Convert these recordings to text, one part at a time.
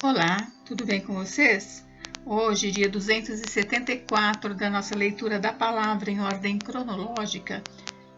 Olá, tudo bem com vocês? Hoje, dia 274 da nossa leitura da palavra em ordem cronológica,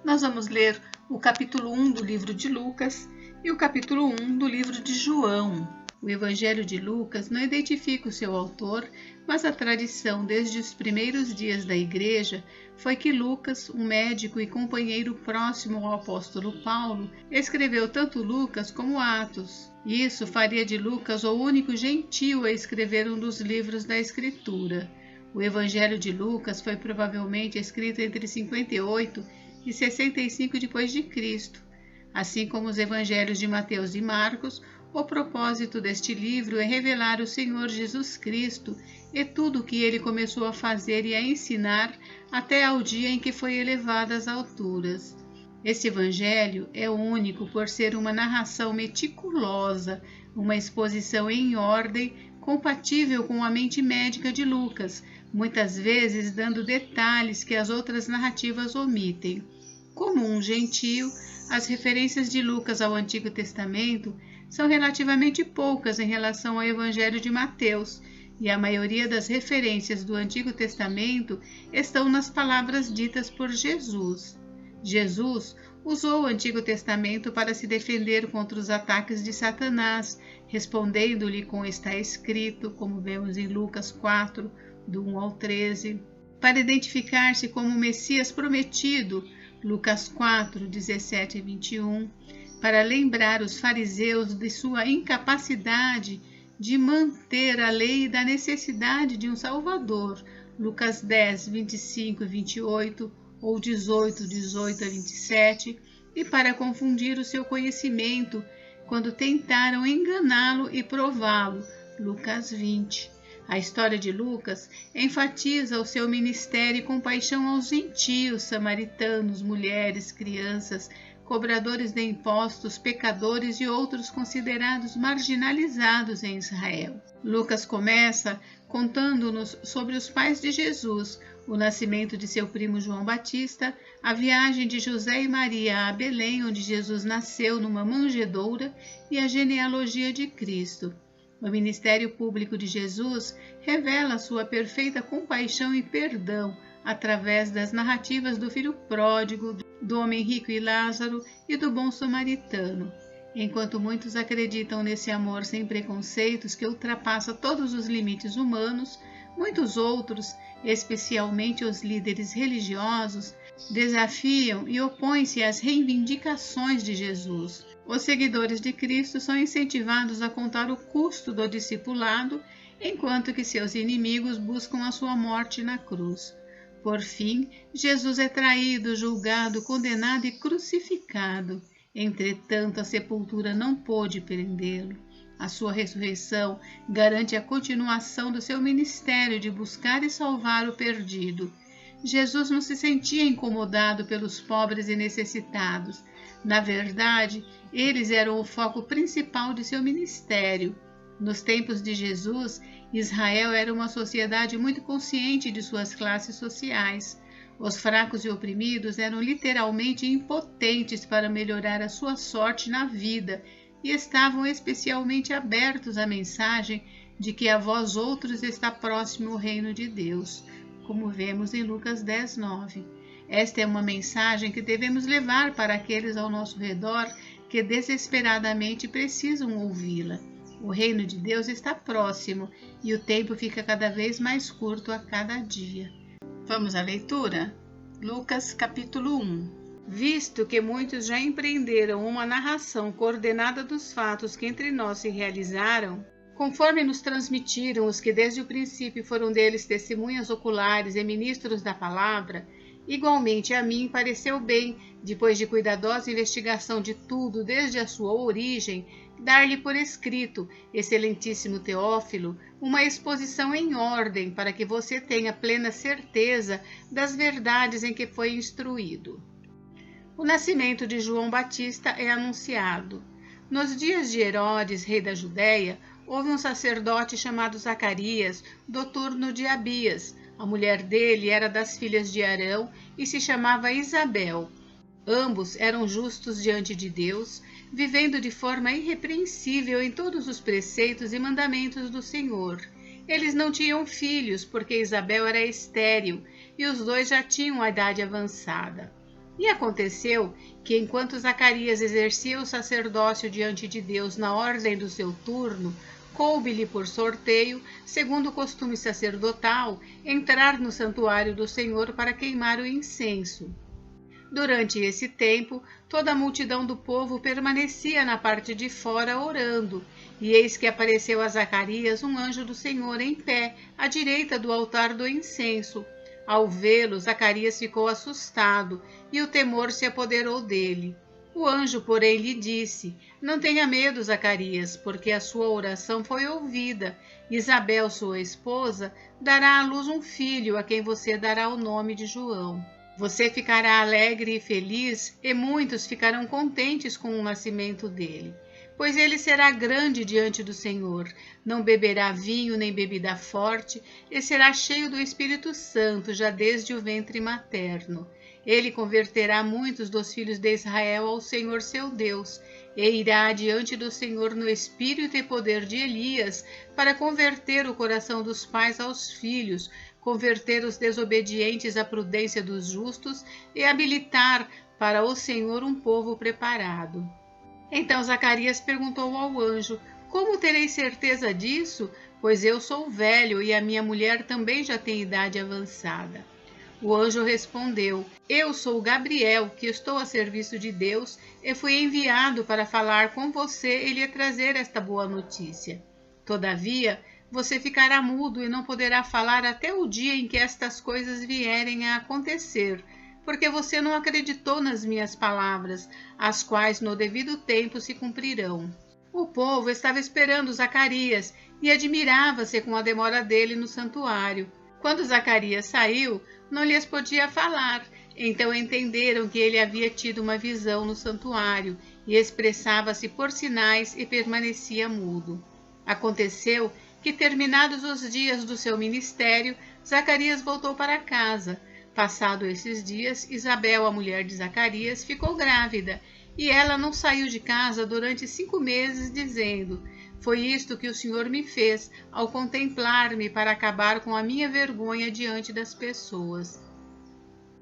nós vamos ler o capítulo 1 do livro de Lucas e o capítulo 1 do livro de João. O Evangelho de Lucas não identifica o seu autor, mas a tradição desde os primeiros dias da Igreja foi que Lucas, um médico e companheiro próximo ao apóstolo Paulo, escreveu tanto Lucas como Atos. Isso faria de Lucas o único gentio a escrever um dos livros da Escritura. O Evangelho de Lucas foi provavelmente escrito entre 58 e 65 d.C. Assim como os Evangelhos de Mateus e Marcos, o propósito deste livro é revelar o Senhor Jesus Cristo e tudo o que ele começou a fazer e a ensinar até ao dia em que foi elevado às alturas. Este evangelho é único por ser uma narração meticulosa, uma exposição em ordem compatível com a mente médica de Lucas, muitas vezes dando detalhes que as outras narrativas omitem. Como um gentio, as referências de Lucas ao Antigo Testamento são relativamente poucas em relação ao Evangelho de Mateus, e a maioria das referências do Antigo Testamento estão nas palavras ditas por Jesus. Jesus usou o Antigo Testamento para se defender contra os ataques de Satanás, respondendo-lhe com está escrito, como vemos em Lucas 4, do 1 ao 13, para identificar-se como o Messias prometido, Lucas 4, 17 e 21, para lembrar os fariseus de sua incapacidade de manter a lei e da necessidade de um Salvador, Lucas 10, 25 e 28, ou 18, 18 a 27, e para confundir o seu conhecimento quando tentaram enganá-lo e prová-lo, Lucas 20. A história de Lucas enfatiza o seu ministério e compaixão aos gentios, samaritanos, mulheres, crianças, cobradores de impostos, pecadores e outros considerados marginalizados em Israel. Lucas começa contando-nos sobre os pais de Jesus, o nascimento de seu primo João Batista, a viagem de José e Maria a Belém, onde Jesus nasceu numa manjedoura, e a genealogia de Cristo. O ministério público de Jesus revela sua perfeita compaixão e perdão através das narrativas do filho pródigo, do homem rico e Lázaro e do bom samaritano. Enquanto muitos acreditam nesse amor sem preconceitos que ultrapassa todos os limites humanos, muitos outros, especialmente os líderes religiosos, desafiam e opõem-se às reivindicações de Jesus. Os seguidores de Cristo são incentivados a contar o custo do discipulado, enquanto que seus inimigos buscam a sua morte na cruz. Por fim, Jesus é traído, julgado, condenado e crucificado. Entretanto, a sepultura não pôde prendê-lo. A sua ressurreição garante a continuação do seu ministério de buscar e salvar o perdido. Jesus não se sentia incomodado pelos pobres e necessitados. Na verdade, eles eram o foco principal de seu ministério. Nos tempos de Jesus, Israel era uma sociedade muito consciente de suas classes sociais. Os fracos e oprimidos eram literalmente impotentes para melhorar a sua sorte na vida e estavam especialmente abertos à mensagem de que a vós outros está próximo o reino de Deus, como vemos em Lucas 10, 9. Esta é uma mensagem que devemos levar para aqueles ao nosso redor que desesperadamente precisam ouvi-la. O reino de Deus está próximo e o tempo fica cada vez mais curto a cada dia. Vamos à leitura? Lucas capítulo 1. Visto que muitos já empreenderam uma narração coordenada dos fatos que entre nós se realizaram, conforme nos transmitiram os que desde o princípio foram deles testemunhas oculares e ministros da palavra, igualmente a mim pareceu bem, depois de cuidadosa investigação de tudo desde a sua origem, dar-lhe por escrito, excelentíssimo Teófilo, uma exposição em ordem para que você tenha plena certeza das verdades em que foi instruído. O nascimento de João Batista é anunciado. Nos dias de Herodes, rei da Judéia, houve um sacerdote chamado Zacarias, do turno de Abias. A mulher dele era das filhas de Arão e se chamava Isabel. Ambos eram justos diante de Deus, vivendo de forma irrepreensível em todos os preceitos e mandamentos do Senhor. Eles não tinham filhos, porque Isabel era estéril, e os dois já tinham a idade avançada. E aconteceu que, enquanto Zacarias exercia o sacerdócio diante de Deus na ordem do seu turno, coube-lhe por sorteio, segundo o costume sacerdotal, entrar no santuário do Senhor para queimar o incenso. Durante esse tempo, toda a multidão do povo permanecia na parte de fora orando, e eis que apareceu a Zacarias um anjo do Senhor em pé, à direita do altar do incenso. Ao vê-lo, Zacarias ficou assustado, e o temor se apoderou dele. O anjo, porém, lhe disse: Não tenha medo, Zacarias, porque a sua oração foi ouvida. Isabel, sua esposa, dará à luz um filho, a quem você dará o nome de João. Você ficará alegre e feliz, e muitos ficarão contentes com o nascimento dele. Pois ele será grande diante do Senhor, não beberá vinho nem bebida forte, e será cheio do Espírito Santo, já desde o ventre materno. Ele converterá muitos dos filhos de Israel ao Senhor seu Deus, e irá diante do Senhor no espírito e poder de Elias, para converter o coração dos pais aos filhos, converter os desobedientes à prudência dos justos e habilitar para o Senhor um povo preparado. Então Zacarias perguntou ao anjo: Como terei certeza disso? Pois eu sou velho e a minha mulher também já tem idade avançada. O anjo respondeu: Eu sou Gabriel, que estou a serviço de Deus, e fui enviado para falar com você e lhe trazer esta boa notícia. Todavia, você ficará mudo e não poderá falar até o dia em que estas coisas vierem a acontecer, porque você não acreditou nas minhas palavras, as quais no devido tempo se cumprirão. O povo estava esperando Zacarias e admirava-se com a demora dele no santuário. Quando Zacarias saiu, não lhes podia falar, então entenderam que ele havia tido uma visão no santuário e expressava-se por sinais e permanecia mudo. Aconteceu que, terminados os dias do seu ministério, Zacarias voltou para casa. Passado esses dias, Isabel, a mulher de Zacarias, ficou grávida, e ela não saiu de casa durante 5 meses, dizendo: Foi isto que o Senhor me fez, ao contemplar-me para acabar com a minha vergonha diante das pessoas.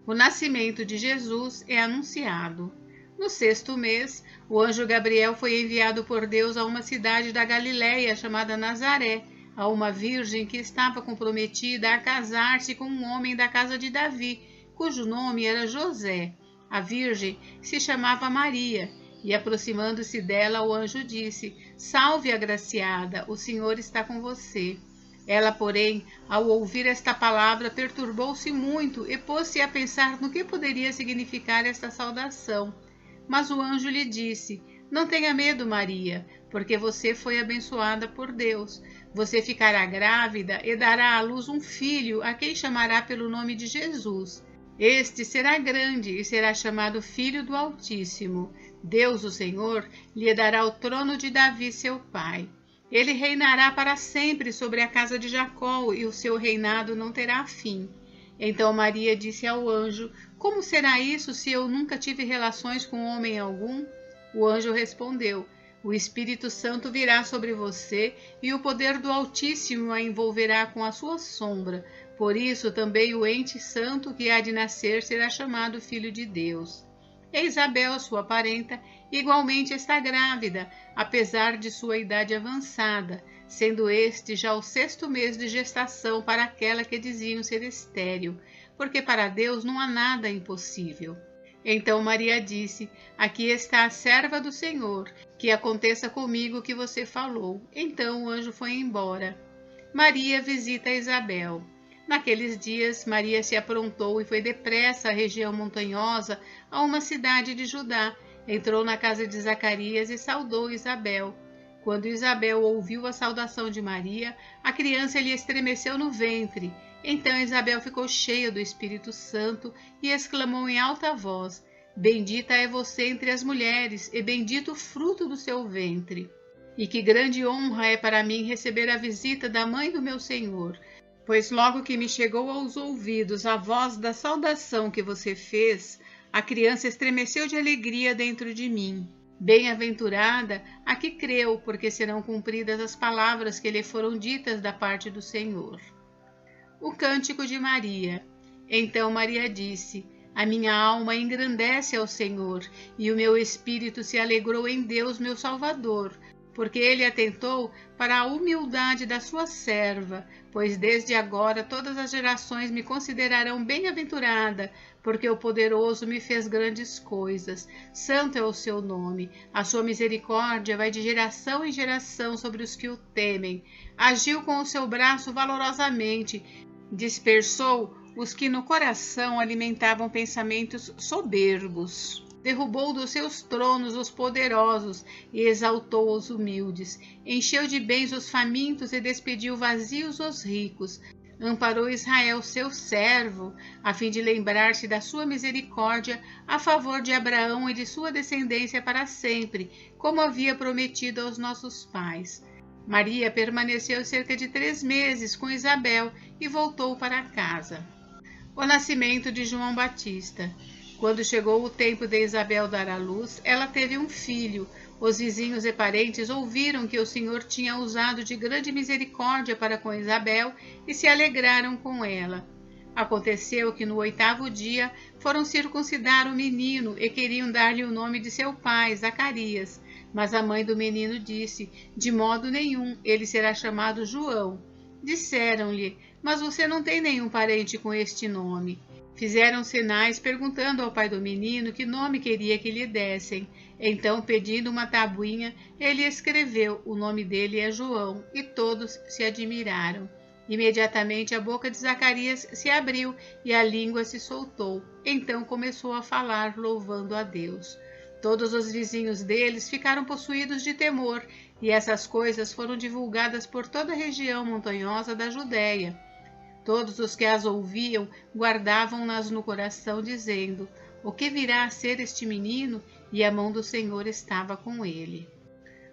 O nascimento de Jesus é anunciado. No 6º mês, o anjo Gabriel foi enviado por Deus a uma cidade da Galiléia chamada Nazaré, a uma virgem que estava comprometida a casar-se com um homem da casa de Davi, cujo nome era José. A virgem se chamava Maria, e aproximando-se dela, o anjo disse: Salve, agraciada, o Senhor está com você. Ela, porém, ao ouvir esta palavra, perturbou-se muito e pôs-se a pensar no que poderia significar esta saudação. Mas o anjo lhe disse: Não tenha medo, Maria, porque você foi abençoada por Deus. Você ficará grávida e dará à luz um filho, a quem chamará pelo nome de Jesus. Este será grande e será chamado Filho do Altíssimo. Deus, o Senhor, lhe dará o trono de Davi, seu pai. Ele reinará para sempre sobre a casa de Jacó, e o seu reinado não terá fim. Então Maria disse ao anjo: Como será isso, se eu nunca tive relações com homem algum? O anjo respondeu: O Espírito Santo virá sobre você, e o poder do Altíssimo a envolverá com a sua sombra. Por isso também o ente santo que há de nascer será chamado Filho de Deus. E Isabel, sua parenta, igualmente está grávida, apesar de sua idade avançada, sendo este já o 6º mês de gestação para aquela que diziam ser estéril, porque para Deus não há nada impossível. Então Maria disse: Aqui está a serva do Senhor, que aconteça comigo o que você falou. Então o anjo foi embora. Maria visita Isabel. Naqueles dias, Maria se aprontou e foi depressa à região montanhosa, a uma cidade de Judá. Entrou na casa de Zacarias e saudou Isabel. Quando Isabel ouviu a saudação de Maria, a criança lhe estremeceu no ventre. Então Isabel ficou cheia do Espírito Santo e exclamou em alta voz: Bendita é você entre as mulheres, e bendito o fruto do seu ventre. E que grande honra é para mim receber a visita da mãe do meu Senhor. Pois logo que me chegou aos ouvidos a voz da saudação que você fez, a criança estremeceu de alegria dentro de mim. Bem-aventurada a que creu, porque serão cumpridas as palavras que lhe foram ditas da parte do Senhor. O Cântico de Maria. Então Maria disse: a minha alma engrandece ao Senhor, e o meu espírito se alegrou em Deus, meu Salvador, porque ele atentou para a humildade da sua serva, pois desde agora todas as gerações me considerarão bem-aventurada, porque o Poderoso me fez grandes coisas. Santo é o seu nome, a sua misericórdia vai de geração em geração sobre os que o temem. Agiu com o seu braço valorosamente, dispersou os que no coração alimentavam pensamentos soberbos. Derrubou dos seus tronos os poderosos e exaltou os humildes. Encheu de bens os famintos e despediu vazios os ricos. Amparou Israel, seu servo, a fim de lembrar-se da sua misericórdia a favor de Abraão e de sua descendência para sempre, como havia prometido aos nossos pais. Maria permaneceu cerca de 3 meses com Isabel e voltou para casa. O nascimento de João Batista. Quando chegou o tempo de Isabel dar à luz, ela teve um filho. Os vizinhos e parentes ouviram que o Senhor tinha usado de grande misericórdia para com Isabel e se alegraram com ela. Aconteceu que no 8º dia foram circuncidar o menino e queriam dar-lhe o nome de seu pai, Zacarias. Mas a mãe do menino disse: de modo nenhum, ele será chamado João. Disseram-lhe: mas você não tem nenhum parente com este nome. Fizeram sinais perguntando ao pai do menino que nome queria que lhe dessem. Então, pedindo uma tabuinha, ele escreveu: o nome dele é João, e todos se admiraram. Imediatamente a boca de Zacarias se abriu e a língua se soltou. Então começou a falar, louvando a Deus. Todos os vizinhos deles ficaram possuídos de temor, e essas coisas foram divulgadas por toda a região montanhosa da Judéia. Todos os que as ouviam guardavam-nas no coração, dizendo: o que virá a ser este menino? E a mão do Senhor estava com ele.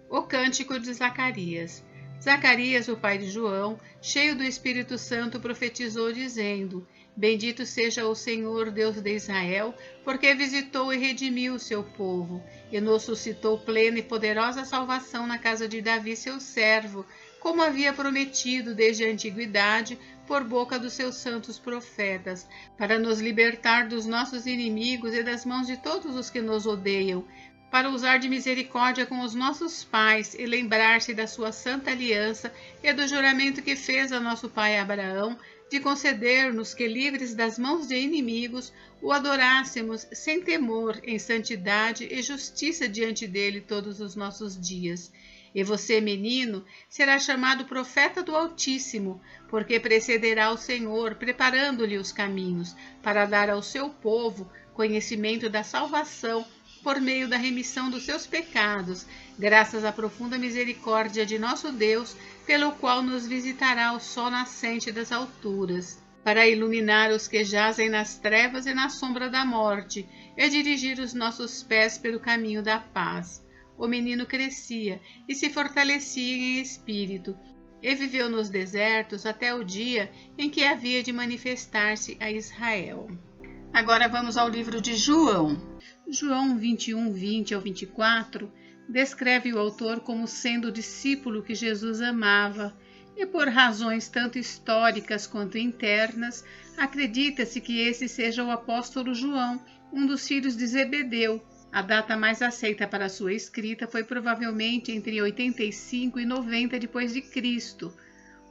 O Cântico de Zacarias. Zacarias, o pai de João, cheio do Espírito Santo, profetizou, dizendo: bendito seja o Senhor, Deus de Israel, porque visitou e redimiu o seu povo, e nos suscitou plena e poderosa salvação na casa de Davi, seu servo, como havia prometido desde a antiguidade, por boca dos seus santos profetas, para nos libertar dos nossos inimigos e das mãos de todos os que nos odeiam, para usar de misericórdia com os nossos pais e lembrar-se da sua santa aliança e do juramento que fez a nosso pai Abraão, de conceder-nos que, livres das mãos de inimigos, o adorássemos sem temor, em santidade e justiça diante dele todos os nossos dias. E você, menino, será chamado profeta do Altíssimo, porque precederá o Senhor, preparando-lhe os caminhos, para dar ao seu povo conhecimento da salvação, por meio da remissão dos seus pecados, graças à profunda misericórdia de nosso Deus, pelo qual nos visitará o sol nascente das alturas, para iluminar os que jazem nas trevas e na sombra da morte, e dirigir os nossos pés pelo caminho da paz. O menino crescia e se fortalecia em espírito, e viveu nos desertos até o dia em que havia de manifestar-se a Israel. Agora vamos ao livro de João. João 21, 20 ao 24, descreve o autor como sendo o discípulo que Jesus amava, e por razões tanto históricas quanto internas, acredita-se que esse seja o apóstolo João, um dos filhos de Zebedeu. A data mais aceita para sua escrita foi provavelmente entre 85 e 90 d.C.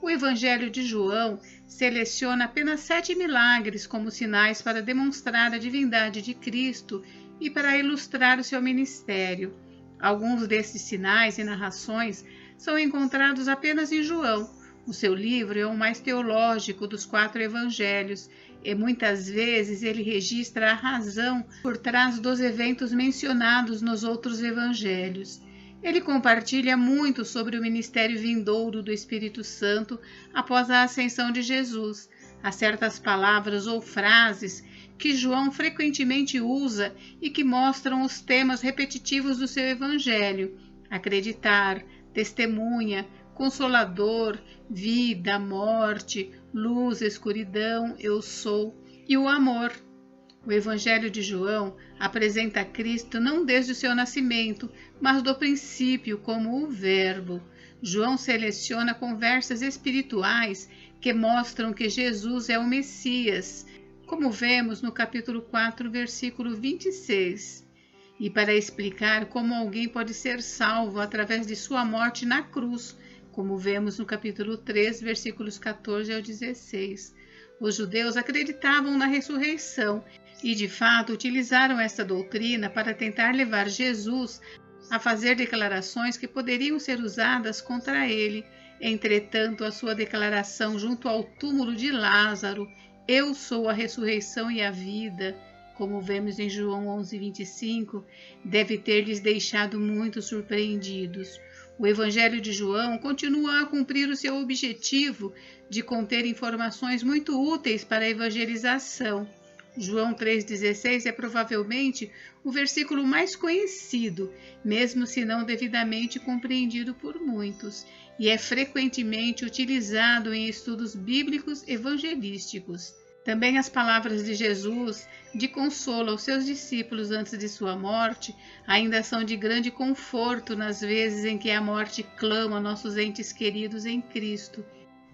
O Evangelho de João seleciona apenas 7 milagres como sinais para demonstrar a divindade de Cristo e para ilustrar o seu ministério. Alguns desses sinais e narrações são encontrados apenas em João. O seu livro é o mais teológico dos 4 evangelhos, e muitas vezes ele registra a razão por trás dos eventos mencionados nos outros evangelhos. Ele compartilha muito sobre o ministério vindouro do Espírito Santo após a ascensão de Jesus. Há certas palavras ou frases que João frequentemente usa e que mostram os temas repetitivos do seu evangelho: acreditar, testemunha, consolador, vida, morte, luz, escuridão, eu sou, e o amor. O Evangelho de João apresenta Cristo não desde o seu nascimento, mas do princípio como o Verbo. João seleciona conversas espirituais que mostram que Jesus é o Messias, como vemos no capítulo 4, versículo 26. E para explicar como alguém pode ser salvo através de sua morte na cruz, como vemos no capítulo 3, versículos 14 ao 16. Os judeus acreditavam na ressurreição e, de fato, utilizaram esta doutrina para tentar levar Jesus a fazer declarações que poderiam ser usadas contra ele. Entretanto, a sua declaração junto ao túmulo de Lázaro, "Eu sou a ressurreição e a vida", como vemos em João 11:25, deve ter lhes deixado muito surpreendidos. O Evangelho de João continua a cumprir o seu objetivo de conter informações muito úteis para a evangelização. João 3,16 é provavelmente o versículo mais conhecido, mesmo se não devidamente compreendido por muitos, e é frequentemente utilizado em estudos bíblicos evangelísticos. Também as palavras de Jesus de consolo aos seus discípulos antes de sua morte ainda são de grande conforto nas vezes em que a morte clama nossos entes queridos em Cristo.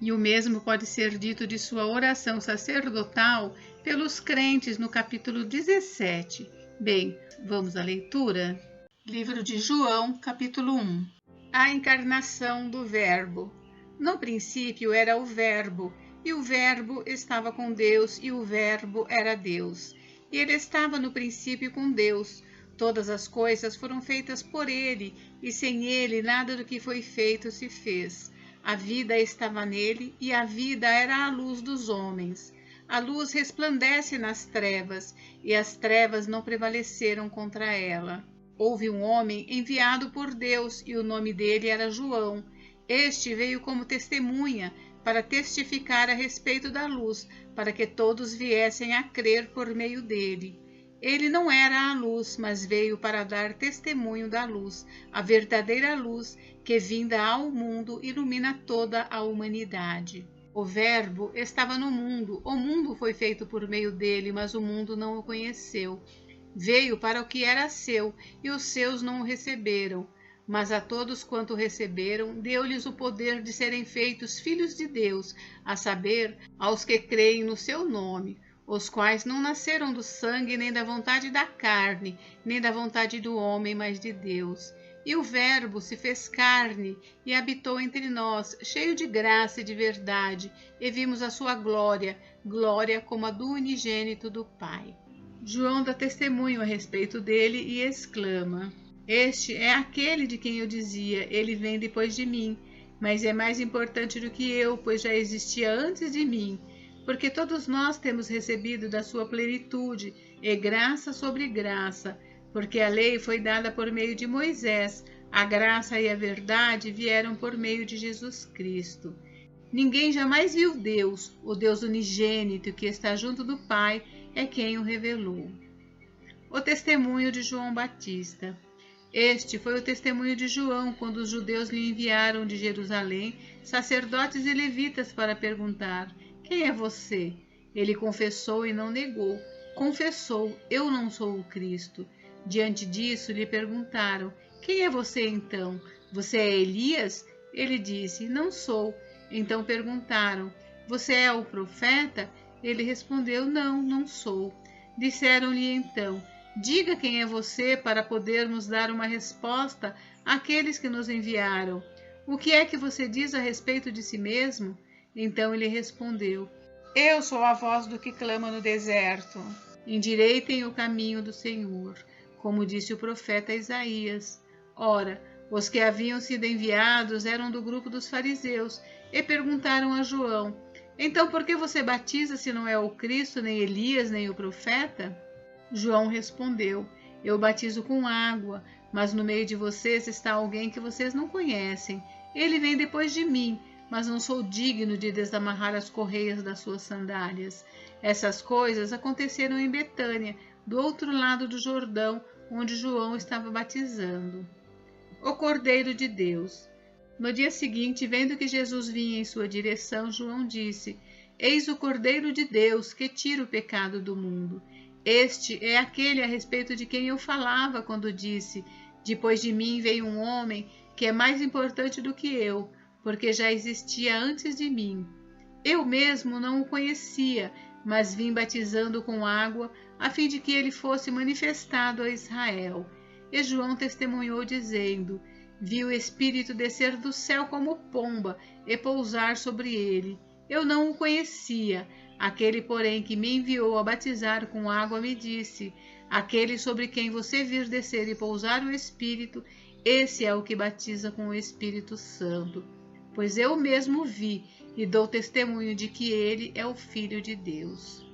E o mesmo pode ser dito de sua oração sacerdotal pelos crentes no capítulo 17. Bem, vamos à leitura? Livro de João, capítulo 1. A encarnação do Verbo. No princípio era o Verbo, e o Verbo estava com Deus, e o Verbo era Deus. E ele estava no princípio com Deus. Todas as coisas foram feitas por ele, e sem ele nada do que foi feito se fez. A vida estava nele, e a vida era a luz dos homens. A luz resplandece nas trevas, e as trevas não prevaleceram contra ela. Houve um homem enviado por Deus, e o nome dele era João. Este veio como testemunha, para testificar a respeito da luz, para que todos viessem a crer por meio dele. Ele não era a luz, mas veio para dar testemunho da luz, a verdadeira luz que, vinda ao mundo, ilumina toda a humanidade. O Verbo estava no mundo, o mundo foi feito por meio dele, mas o mundo não o conheceu. Veio para o que era seu, e os seus não o receberam. Mas a todos quanto receberam, deu-lhes o poder de serem feitos filhos de Deus, a saber, aos que creem no seu nome, os quais não nasceram do sangue, nem da vontade da carne, nem da vontade do homem, mas de Deus. E o Verbo se fez carne e habitou entre nós, cheio de graça e de verdade, e vimos a sua glória, glória como a do unigênito do Pai. João dá testemunho a respeito dele e exclama: "Este é aquele de quem eu dizia, ele vem depois de mim, mas é mais importante do que eu, pois já existia antes de mim, porque todos nós temos recebido da sua plenitude, e graça sobre graça, porque a lei foi dada por meio de Moisés, a graça e a verdade vieram por meio de Jesus Cristo. Ninguém jamais viu Deus, o Deus unigênito que está junto do Pai é quem o revelou." O testemunho de João Batista. Este foi o testemunho de João quando os judeus lhe enviaram de Jerusalém sacerdotes e levitas para perguntar: "Quem é você?" Ele confessou e não negou. Confessou: "Eu não sou o Cristo." Diante disso lhe perguntaram: "Quem é você então? Você é Elias?" Ele disse: "Não sou." Então perguntaram: "Você é o profeta?" Ele respondeu: "Não, não sou." Disseram-lhe então: "Diga quem é você para podermos dar uma resposta àqueles que nos enviaram. O que é que você diz a respeito de si mesmo?" Então ele respondeu: "Eu sou a voz do que clama no deserto. Endireitem o caminho do Senhor, como disse o profeta Isaías." Ora, os que haviam sido enviados eram do grupo dos fariseus e perguntaram a João: "Então por que você batiza se não é o Cristo, nem Elias, nem o profeta?" João respondeu: "Eu batizo com água, mas no meio de vocês está alguém que vocês não conhecem. Ele vem depois de mim, mas não sou digno de desamarrar as correias das suas sandálias." Essas coisas aconteceram em Betânia, do outro lado do Jordão, onde João estava batizando. O Cordeiro de Deus. No dia seguinte, vendo que Jesus vinha em sua direção, João disse: "Eis o Cordeiro de Deus, que tira o pecado do mundo." Este é aquele a respeito de quem eu falava quando disse: depois de mim veio um homem que é mais importante do que eu, porque já existia antes de mim. Eu mesmo não o conhecia, mas vim batizando com água, a fim de que ele fosse manifestado a Israel. E João testemunhou, dizendo: vi o Espírito descer do céu como pomba e pousar sobre ele. Eu não o conhecia. Aquele, porém, que me enviou a batizar com água me disse: aquele sobre quem você vir descer e pousar o Espírito, esse é o que batiza com o Espírito Santo. Pois eu mesmo vi e dou testemunho de que ele é o Filho de Deus.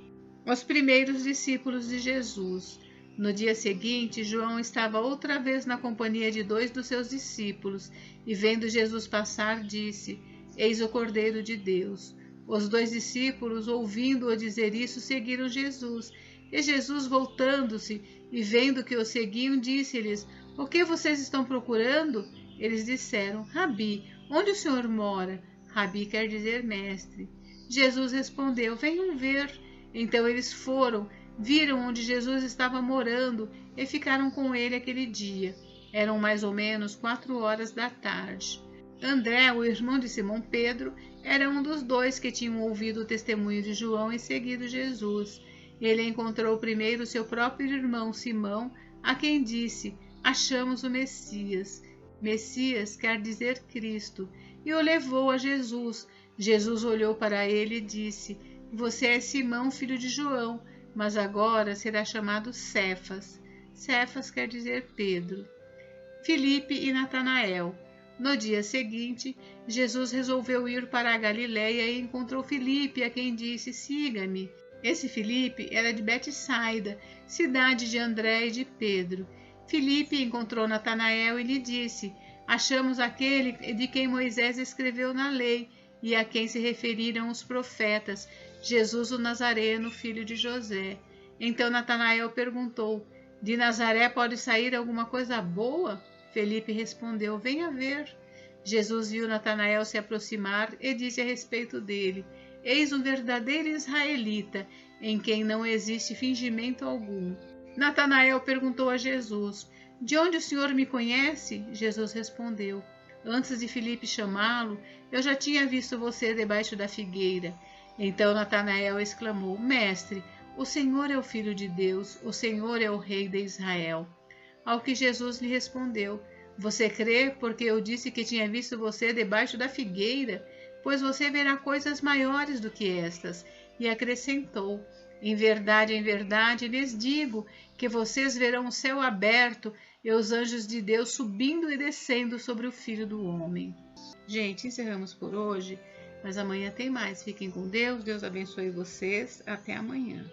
Os primeiros discípulos de Jesus. No dia seguinte, João estava outra vez na companhia de 2 dos seus discípulos, e vendo Jesus passar, disse: eis o Cordeiro de Deus. Os 2 discípulos, ouvindo-o dizer isso, seguiram Jesus. E Jesus, voltando-se e vendo que o seguiam, disse-lhes: o que vocês estão procurando? Eles disseram: Rabi, onde o Senhor mora? Rabi quer dizer mestre. Jesus respondeu: venham ver. Então eles foram, viram onde Jesus estava morando e ficaram com ele aquele dia. Eram mais ou menos 4 horas da tarde. André, o irmão de Simão Pedro, era um dos 2 que tinham ouvido o testemunho de João e seguido Jesus. Ele encontrou primeiro seu próprio irmão Simão, a quem disse: achamos o Messias. Messias quer dizer Cristo, e o levou a Jesus. Jesus olhou para ele e disse: você é Simão, filho de João, mas agora será chamado Cefas. Cefas quer dizer Pedro. Filipe e Natanael. No dia seguinte, Jesus resolveu ir para a Galiléia e encontrou Filipe, a quem disse: siga-me. Esse Filipe era de Betsaida, cidade de André e de Pedro. Filipe encontrou Natanael e lhe disse: achamos aquele de quem Moisés escreveu na lei e a quem se referiram os profetas, Jesus o Nazareno, filho de José. Então Natanael perguntou: de Nazaré pode sair alguma coisa boa? Filipe respondeu: venha ver. Jesus viu Natanael se aproximar e disse a respeito dele: eis um verdadeiro israelita, em quem não existe fingimento algum. Natanael perguntou a Jesus: de onde o Senhor me conhece? Jesus respondeu: antes de Filipe chamá-lo, eu já tinha visto você debaixo da figueira. Então Natanael exclamou: mestre, o Senhor é o Filho de Deus, o Senhor é o Rei de Israel. Ao que Jesus lhe respondeu: você crê porque eu disse que tinha visto você debaixo da figueira? Pois você verá coisas maiores do que estas. E acrescentou: em verdade, lhes digo que vocês verão o céu aberto e os anjos de Deus subindo e descendo sobre o Filho do Homem. Gente, encerramos por hoje, mas amanhã tem mais. Fiquem com Deus, Deus abençoe vocês. Até amanhã.